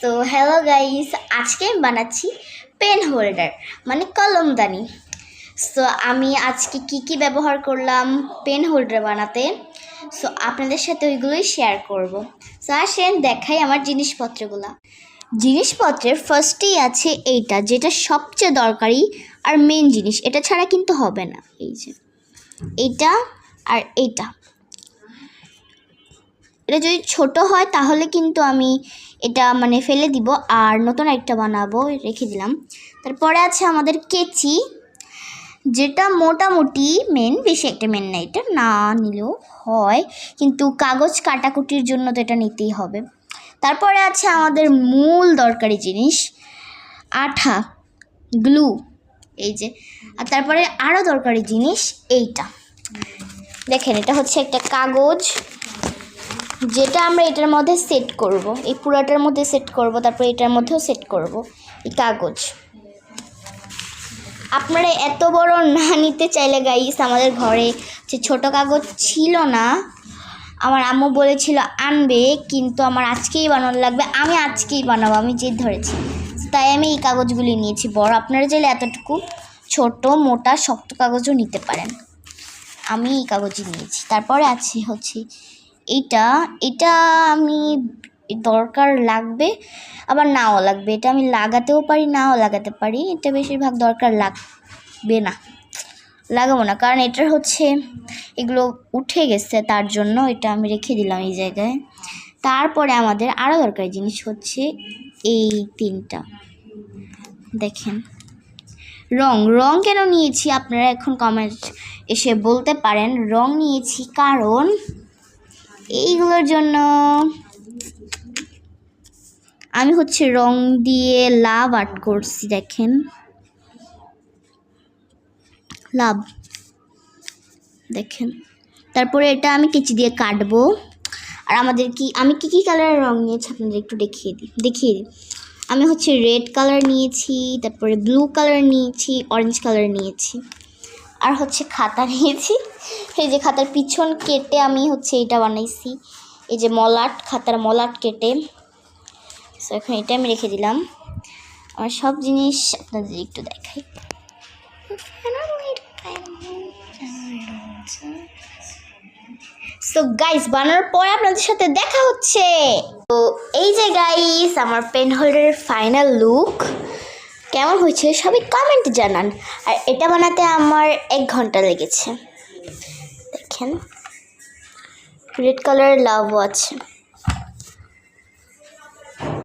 So hello guys, আজকে আমি বানাচ্ছি পেন হোল্ডার মানে কলমদানি। সো আমি আজকে কি ব্যবহার করলাম পেন হোল্ডার বানাতে, সো আপনাদের সাথে ওইগুলোই শেয়ার করব। সো আসেন দেখাই আমার জিনিসপত্রগুলো। জিনিসপত্রের ফার্স্টেই আছে এইটা, যেটা সবচেয়ে দরকারি আর মেন জিনিস, এটা ছাড়া কিন্তু হবে না। এই যে এইটা আর এইটা, এটা যদি ছোট হয় তাহলে কিন্তু আমি এটা মানে ফেলে দিব আর নতুন একটা বানাবো, রেখে দিলাম। তারপরে আছে আমাদের কেচি, যেটা মোটামুটি মেন, বেশি একটা মেন না, এটা না নিলেও হয়, কিন্তু কাগজ কাটাকুটির জন্য তো এটা নিতেই হবে। তারপরে আছে আমাদের মূল দরকারি জিনিস আঠা, গ্লু, এই যে। আর তারপরে আরও দরকারি জিনিস এইটা দেখেন, এটা হচ্ছে একটা কাগজ, যেটা আমরা এটার মধ্যে সেট করব, এই পুরাটার মধ্যে সেট করব, তারপরে এটার মধ্যেও সেট করব এই কাগজ। আপনারা এত বড় না নিতে চাইলে গাইস, আমাদের ঘরে যে ছোট কাগজ ছিল না, আমার আম্মু বলেছিল আনবে, কিন্তু আমার আজকেই বানানো লাগবে, আমি আজকেই বানাবো, আমি জেদ ধরেছি, তাই আমি এই কাগজগুলি নিয়েছি বড়। আপনারা চাইলে এতটুকু ছোট মোটা শক্ত কাগজও নিতে পারেন, আমি এই কাগজই নিয়েছি। তারপরে আছে হচ্ছে এটা আমি দরকার লাগবে আবার নাও লাগবে, এটা আমি লাগাতেও পারি নাও লাগাতে পারি, এটা বেশিরভাগ দরকার লাগবে না, লাগাবো না, কারণ এটার হচ্ছে এগুলো উঠে গেছে, তার জন্য এটা আমি রেখে দিলাম এই জায়গায়। তারপরে আমাদের আরও দরকারি জিনিস হচ্ছে এই তিনটা, দেখেন রং কেন নিয়েছি আপনারা এখন কমেন্ট এসে বলতে পারেন। রং নিয়েছি কারণ এইগুলোর জন্য। আমি হচ্ছে রং দিয়ে লাভ আর্ট করছি, দেখেন লাভ, দেখেন। তারপরে এটা আমি কেচি দিয়ে কাটবো। আর আমাদের আমি কি কালারের রং নিয়েছি আপনাদের একটু দেখিয়ে দিই। আমি হচ্ছে রেড কালার নিয়েছি, তারপরে ব্লু কালার নিয়েছি, অরেঞ্জ কালার নিয়েছি, আর হচ্ছে খাতা নিয়েছি। এই যে খাতার পিছন কেটে আমি হচ্ছে এটা বানাইছি, এই যে মলাট, খাতার মলাট কেটে। সো এখন এটা আমি রেখে দিলাম। আমার সব জিনিস আপনাদের একটু দেখাই। সো গাইস, বানানোর পরে আপনাদের সাথে দেখা হচ্ছে। তো এই যে গাইস, আমার পেন হোল্ডারের ফাইনাল লুক কেমন হয়েছে সবাই কমেন্ট জানান। আর এটা বানাতে আমার 1 ঘন্টা লেগেছে, দেখেন রেড কালারের লাভও আছে।